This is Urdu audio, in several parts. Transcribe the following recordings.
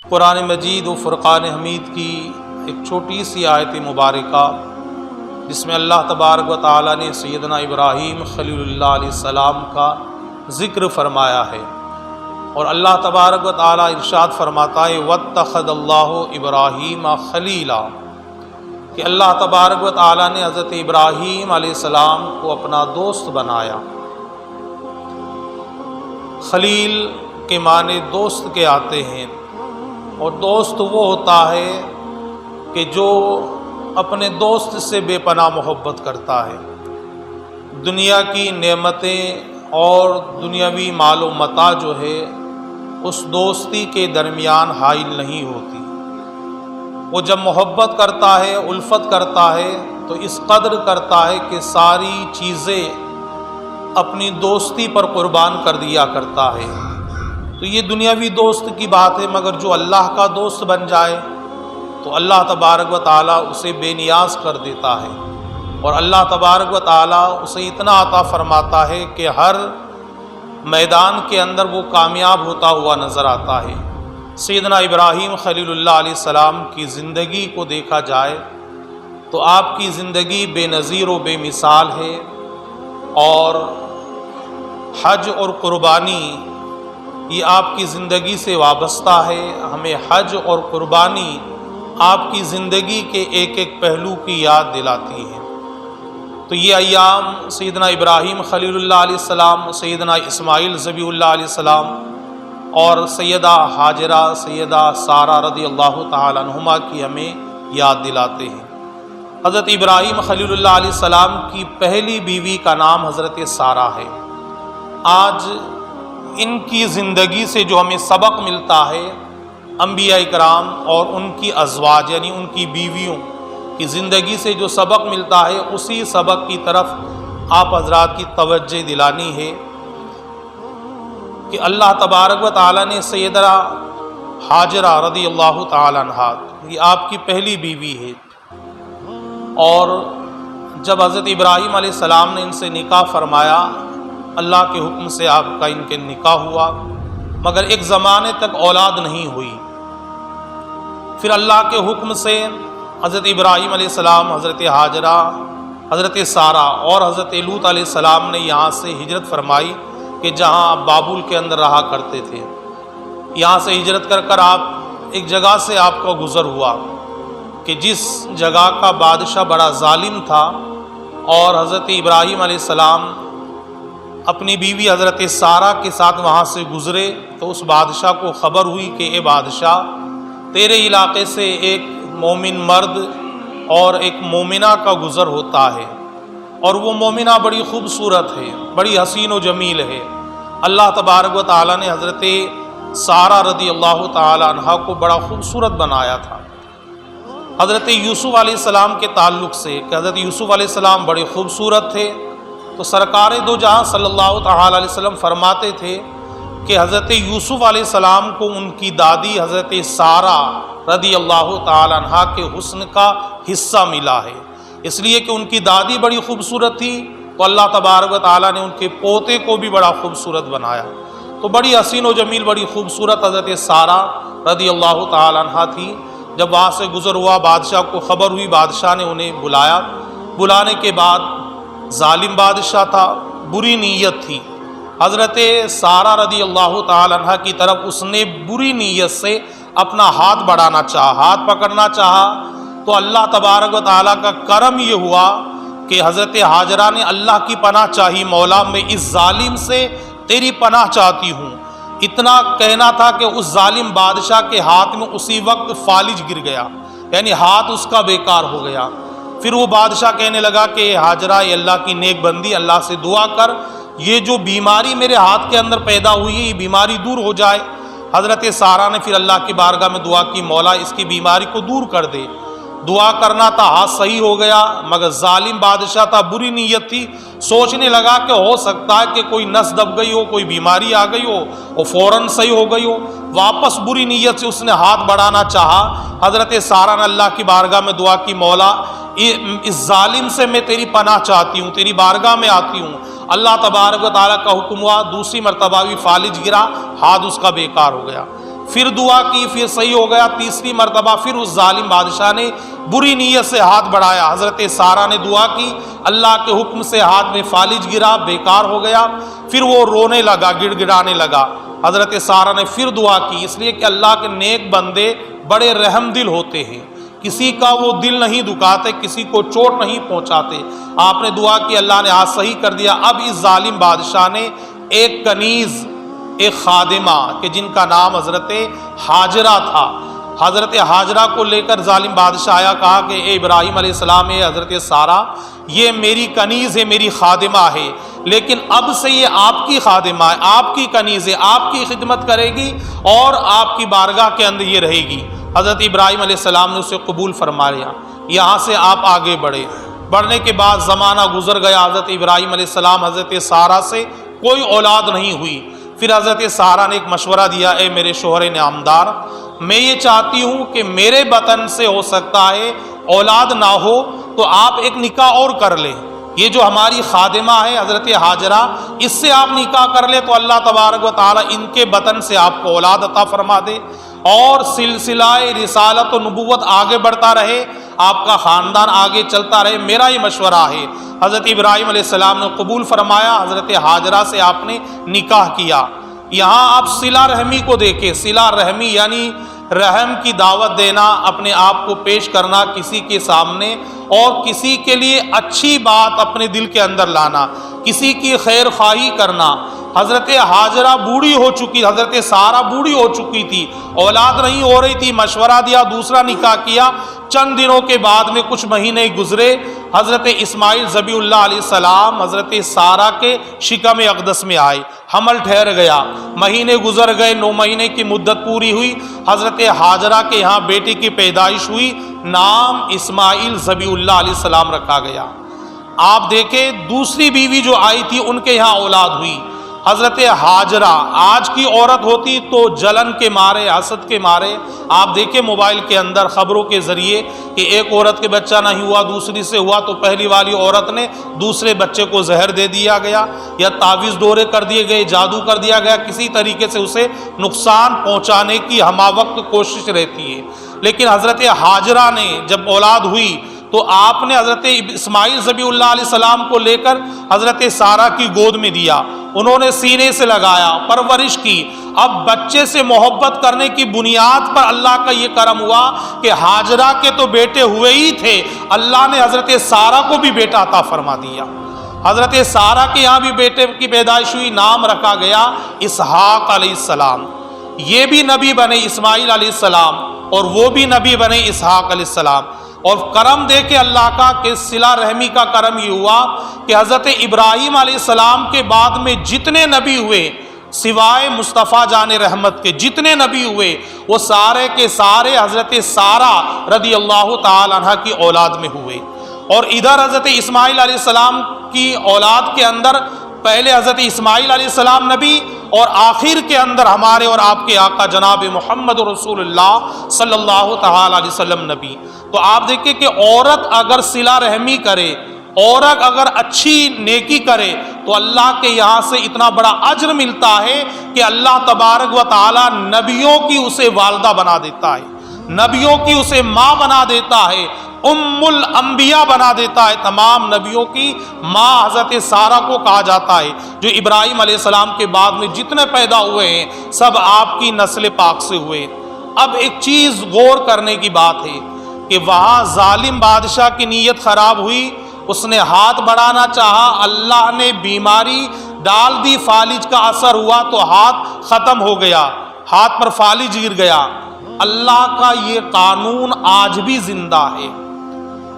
قرآن مجید و فرقان حمید کی ایک چھوٹی سی آیت مبارکہ جس میں اللہ تبارک و تعالیٰ نے سیدنا ابراہیم خلیل اللہ علیہ السلام کا ذکر فرمایا ہے، اور اللہ تبارک و تعالیٰ ارشاد فرماتا ہے وَاتَّخَذَ اللَّهُ إِبْرَاهِيمَ خَلِيلًا، کہ اللہ تبارک و تعالیٰ نے حضرت ابراہیم علیہ السلام کو اپنا دوست بنایا۔ خلیل کے معنی دوست کے آتے ہیں، اور دوست وہ ہوتا ہے کہ جو اپنے دوست سے بے پناہ محبت کرتا ہے، دنیا کی نعمتیں اور دنیاوی مال و متاع جو ہے اس دوستی کے درمیان حائل نہیں ہوتی۔ وہ جب محبت کرتا ہے، الفت کرتا ہے، تو اس قدر کرتا ہے کہ ساری چیزیں اپنی دوستی پر قربان کر دیا کرتا ہے۔ تو یہ دنیاوی دوست کی بات ہے، مگر جو اللہ کا دوست بن جائے تو اللہ تبارک و تعالیٰ اسے بے نیاز کر دیتا ہے، اور اللہ تبارک و تعالیٰ اسے اتنا عطا فرماتا ہے کہ ہر میدان کے اندر وہ کامیاب ہوتا ہوا نظر آتا ہے۔ سیدنا ابراہیم خلیل اللہ علیہ السلام کی زندگی کو دیکھا جائے تو آپ کی زندگی بے نظیر و بے مثال ہے، اور حج اور قربانی یہ آپ کی زندگی سے وابستہ ہے۔ ہمیں حج اور قربانی آپ کی زندگی کے ایک ایک پہلو کی یاد دلاتی ہے۔ تو یہ ایام سیدنا ابراہیم خلیل اللہ علیہ السلام، سیدنا اسماعیل ذبیح اللہ علیہ السلام اور سیدہ ہاجرہ، سیدہ سارہ رضی اللہ تعالی عنہما کی ہمیں یاد دلاتے ہیں۔ حضرت ابراہیم خلیل اللہ علیہ السلام کی پہلی بیوی کا نام حضرت سارہ ہے۔ آج ان کی زندگی سے جو ہمیں سبق ملتا ہے، انبیاء اکرام اور ان کی ازواج یعنی ان کی بیویوں کی زندگی سے جو سبق ملتا ہے، اسی سبق کی طرف آپ حضرات کی توجہ دلانی ہے کہ اللہ تبارک و تعالیٰ نے سیدہ ہاجرہ رضی اللہ تعالی عنہا، یہ آپ کی پہلی بیوی ہے، اور جب حضرت ابراہیم علیہ السلام نے ان سے نکاح فرمایا، اللہ کے حکم سے آپ کا ان کے نکاح ہوا، مگر ایک زمانے تک اولاد نہیں ہوئی۔ پھر اللہ کے حکم سے حضرت ابراہیم علیہ السلام، حضرت ہاجرہ، حضرت سارہ اور حضرت لوط علیہ السلام نے یہاں سے ہجرت فرمائی کہ جہاں آپ بابل کے اندر رہا کرتے تھے۔ یہاں سے ہجرت کر کر آپ ایک جگہ سے آپ کا گزر ہوا کہ جس جگہ کا بادشاہ بڑا ظالم تھا، اور حضرت ابراہیم علیہ السلام اپنی بیوی حضرت سارہ کے ساتھ وہاں سے گزرے تو اس بادشاہ کو خبر ہوئی کہ اے بادشاہ، تیرے علاقے سے ایک مومن مرد اور ایک مومنہ کا گزر ہوتا ہے، اور وہ مومنہ بڑی خوبصورت ہے، بڑی حسین و جمیل ہے۔ اللہ تبارک و تعالیٰ نے حضرت سارہ رضی اللہ تعالی عنہا کو بڑا خوبصورت بنایا تھا۔ حضرت یوسف علیہ السلام کے تعلق سے کہ حضرت یوسف علیہ السلام بڑے خوبصورت تھے، تو سرکار دو جہاں صلی اللہ تعالی علیہ وسلم فرماتے تھے کہ حضرت یوسف علیہ السلام کو ان کی دادی حضرت سارہ رضی اللہ تعالی عنہا کے حسن کا حصہ ملا ہے، اس لیے کہ ان کی دادی بڑی خوبصورت تھی، تو اللہ تبارک و تعالیٰ نے ان کے پوتے کو بھی بڑا خوبصورت بنایا۔ تو بڑی حسین و جمیل، بڑی خوبصورت حضرت سارہ رضی اللہ تعالی عنہا تھی۔ جب وہاں سے گزر ہوا، بادشاہ کو خبر ہوئی، بادشاہ نے انہیں بلایا۔ بلانے کے بعد ظالم بادشاہ تھا، بری نیت تھی، حضرت سارہ رضی اللہ تعالی عنہ کی طرف اس نے بری نیت سے اپنا ہاتھ بڑھانا چاہا، ہاتھ پکڑنا چاہا، تو اللہ تبارک و تعالیٰ کا کرم یہ ہوا کہ حضرت ہاجرہ نے اللہ کی پناہ چاہی، مولا میں اس ظالم سے تیری پناہ چاہتی ہوں۔ اتنا کہنا تھا کہ اس ظالم بادشاہ کے ہاتھ میں اسی وقت فالج گر گیا، یعنی ہاتھ اس کا بیکار ہو گیا۔ پھر وہ بادشاہ کہنے لگا کہ ہاجرہ، یہ اللہ کی نیک بندی، اللہ سے دعا کر یہ جو بیماری میرے ہاتھ کے اندر پیدا ہوئی ہے، یہ بیماری دور ہو جائے۔ حضرت سارہ نے پھر اللہ کی بارگاہ میں دعا کی، مولا اس کی بیماری کو دور کر دے۔ دعا کرنا تھا، ہاتھ صحیح ہو گیا، مگر ظالم بادشاہ تھا، بری نیت تھی، سوچنے لگا کہ ہو سکتا ہے کہ کوئی نس دب گئی ہو، کوئی بیماری آ گئی ہو، وہ فوراً صحیح ہو گئی ہو۔ واپس بری نیت سے اس نے ہاتھ بڑھانا چاہا۔ حضرت سارہ نے اللہ کی بارگاہ میں دعا کی، مولا اس ظالم سے میں تیری پناہ چاہتی ہوں، تیری بارگاہ میں آتی ہوں۔ اللہ تبارک و تعالیٰ کا حکم ہوا، دوسری مرتبہ بھی فالج گرا، ہاتھ اس کا بیکار ہو گیا۔ پھر دعا کی، پھر صحیح ہو گیا، تیسری مرتبہ پھر اس ظالم بادشاہ نے بری نیت سے ہاتھ بڑھایا، حضرت سارہ نے دعا کی، اللہ کے حکم سے ہاتھ میں فالج گرا، بیکار ہو گیا، پھر وہ رونے لگا، گڑ گڑانے لگا۔ حضرت سارہ نے پھر دعا کی، اس لیے کہ اللہ کے نیک بندے بڑے رحم دل ہوتے ہیں، کسی کا وہ دل نہیں دکھاتے، کسی کو چوٹ نہیں پہنچاتے۔ آپ نے دعا کی، اللہ نے ہاتھ صحیح کر دیا۔ اب اس ظالم بادشاہ نے ایک کنیز، ایک خادمہ کہ جن کا نام حضرت ہاجرہ تھا، حضرت ہاجرہ کو لے کر ظالم بادشاہ آیا، کہا کہ اے ابراہیم علیہ السلام، اے حضرت سارہ، یہ میری کنیز ہے، میری خادمہ ہے، لیکن اب سے یہ آپ کی خادمہ ہے، آپ کی کنیز ہے، آپ کی خدمت کرے گی اور آپ کی بارگاہ کے اندر یہ رہے گی۔ حضرت ابراہیم علیہ السلام نے اسے قبول فرما لیا۔ یہاں سے آپ آگے بڑھے، بڑھنے کے بعد زمانہ گزر گیا، حضرت ابراہیم علیہ السلام حضرت سارہ سے کوئی اولاد نہیں ہوئی۔ پھر حضرت سارہ نے ایک مشورہ دیا، اے میرے شوہر نامدار، میں یہ چاہتی ہوں کہ میرے بطن سے ہو سکتا ہے اولاد نہ ہو تو آپ ایک نکاح اور کر لیں، یہ جو ہماری خادمہ ہے حضرت ہاجرہ، اس سے آپ نکاح کر لیں تو اللہ تبارک و تعالی ان کے بطن سے آپ کو اولاد عطا فرما دے اور سلسلہ رسالت و نبوت آگے بڑھتا رہے، آپ کا خاندان آگے چلتا رہے، میرا یہ مشورہ ہے۔ حضرت ابراہیم علیہ السلام نے قبول فرمایا، حضرت ہاجرہ سے آپ نے نکاح کیا۔ یہاں آپ صلہ رحمی کو دیکھیں، صلہ رحمی یعنی رحم کی دعوت دینا، اپنے آپ کو پیش کرنا کسی کے سامنے اور کسی کے لیے اچھی بات اپنے دل کے اندر لانا، کسی کی خیر خواہی کرنا۔ حضرت ہاجرہ بوڑھی ہو چکی، حضرت سارہ بوڑھی ہو چکی تھی، اولاد نہیں ہو رہی تھی، مشورہ دیا، دوسرا نکاح کیا۔ چند دنوں کے بعد میں کچھ مہینے گزرے، حضرت اسماعیل ذبیح اللہ علیہ السلام حضرت سارہ کے شکم اقدس میں آئے، حمل ٹھہر گیا، مہینے گزر گئے، 9 مہینے کی مدت پوری ہوئی، حضرت ہاجرہ کے یہاں بیٹی کی پیدائش ہوئی، نام اسماعیل ذبیح اللہ علیہ السلام رکھا گیا۔ آپ دیکھیں دوسری بیوی جو آئی تھی ان کے یہاں اولاد ہوئی، حضرت ہاجرہ آج کی عورت ہوتی تو جلن کے مارے، حسد کے مارے، آپ دیکھیں موبائل کے اندر خبروں کے ذریعے کہ ایک عورت کے بچہ نہیں ہوا، دوسری سے ہوا تو پہلی والی عورت نے دوسرے بچے کو زہر دے دیا گیا یا تعویذ دورے کر دیے گئے، جادو کر دیا گیا، کسی طریقے سے اسے نقصان پہنچانے کی ہمہ وقت کوشش رہتی ہے۔ لیکن حضرت ہاجرہ نے جب اولاد ہوئی تو آپ نے حضرت اسماعیل ذبیح اللہ علیہ السلام کو لے کر حضرت سارہ کی گود میں دیا، انہوں نے سینے سے لگایا، پرورش کی۔ اب بچے سے محبت کرنے کی بنیاد پر اللہ کا یہ کرم ہوا کہ ہاجرہ کے تو بیٹے ہوئے ہی تھے، اللہ نے حضرت سارہ کو بھی بیٹا عطا فرما دیا۔ حضرت سارہ کے یہاں بھی بیٹے کی پیدائش ہوئی، نام رکھا گیا اسحاق علیہ السلام۔ یہ بھی نبی بنے اسماعیل علیہ السلام اور وہ بھی نبی بنے اسحاق علیہ السلام۔ اور کرم دیکھے اللہ کا کہ صلہ رحمی کا کرم یہ ہوا کہ حضرت ابراہیم علیہ السلام کے بعد میں جتنے نبی ہوئے سوائے مصطفیٰ جان رحمت کے، جتنے نبی ہوئے وہ سارے کے سارے حضرت سارہ رضی اللہ تعالی عنہ کی اولاد میں ہوئے۔ اور ادھر حضرت اسماعیل علیہ السلام کی اولاد کے اندر پہلے حضرت اسماعیل علیہ السلام نبی اور آخر کے اندر ہمارے اور آپ کے آقا جناب محمد رسول اللہ صلی اللہ تعالی علیہ وسلم نبی۔ تو آپ دیکھیں کہ عورت اگر صلہ رحمی کرے، عورت اگر اچھی نیکی کرے تو اللہ کے یہاں سے اتنا بڑا اجر ملتا ہے کہ اللہ تبارک و تعالی نبیوں کی اسے والدہ بنا دیتا ہے، نبیوں کی اسے ماں بنا دیتا ہے، ام الانبیاء بنا دیتا ہے۔ تمام نبیوں کی ماں حضرت سارہ کو کہا جاتا ہے، جو ابراہیم علیہ السلام کے بعد میں جتنے پیدا ہوئے ہیں سب آپ کی نسل پاک سے ہوئے۔ اب ایک چیز غور کرنے کی بات ہے کہ وہاں ظالم بادشاہ کی نیت خراب ہوئی، اس نے ہاتھ بڑھانا چاہا، اللہ نے بیماری ڈال دی، فالج کا اثر ہوا تو ہاتھ ختم ہو گیا، ہاتھ پر فالج گر گیا۔ اللہ کا یہ قانون آج بھی زندہ ہے،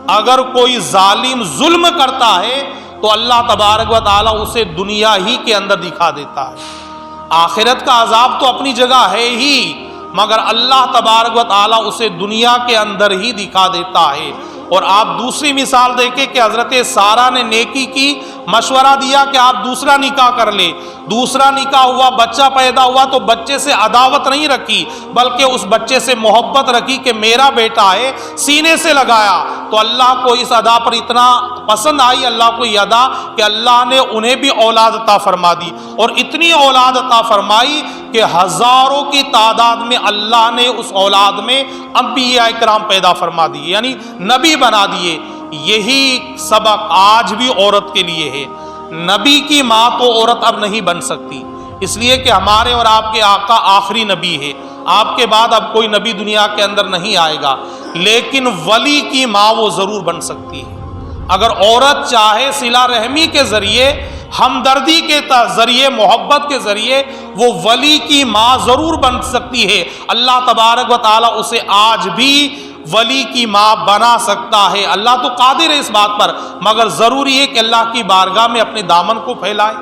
اگر کوئی ظالم ظلم کرتا ہے تو اللہ تبارک و تعالیٰ اسے دنیا ہی کے اندر دکھا دیتا ہے۔ آخرت کا عذاب تو اپنی جگہ ہے ہی، مگر اللہ تبارک و تعالیٰ اسے دنیا کے اندر ہی دکھا دیتا ہے۔ اور آپ دوسری مثال دیکھیں کہ حضرت سارہ نے نیکی کی، مشورہ دیا کہ آپ دوسرا نکاح کر لیں. دوسرا نکاح ہوا, بچہ پیدا ہوا تو بچے سے عداوت نہیں رکھی بلکہ اس بچے سے محبت رکھی کہ میرا بیٹا ہے, سینے سے لگایا. تو اللہ کو اس ادا پر اتنا پسند آئی, اللہ کو یہ ادا, کہ اللہ نے انہیں بھی اولاد عطا فرما دی, اور اتنی اولاد عطا فرمائی کہ ہزاروں کی تعداد میں اللہ نے اس اولاد میں انبیاء کرام پیدا فرما دیے, یعنی نبی بنا دیے. یہی سبق آج بھی عورت کے لیے ہے. نبی کی ماں تو عورت اب نہیں بن سکتی, اس لیے کہ ہمارے اور آپ کے آقا آخری نبی ہے, آپ کے بعد اب کوئی نبی دنیا کے اندر نہیں آئے گا, لیکن ولی کی ماں وہ ضرور بن سکتی ہے. اگر عورت چاہے صلہ رحمی کے ذریعے, ہمدردی کے ذریعے, محبت کے ذریعے وہ ولی کی ماں ضرور بن سکتی ہے. اللہ تبارک و تعالیٰ اسے آج بھی ولی کی ماں بنا سکتا ہے. اللہ تو قادر ہے اس بات پر, مگر ضروری ہے کہ اللہ کی بارگاہ میں اپنے دامن کو پھیلائے.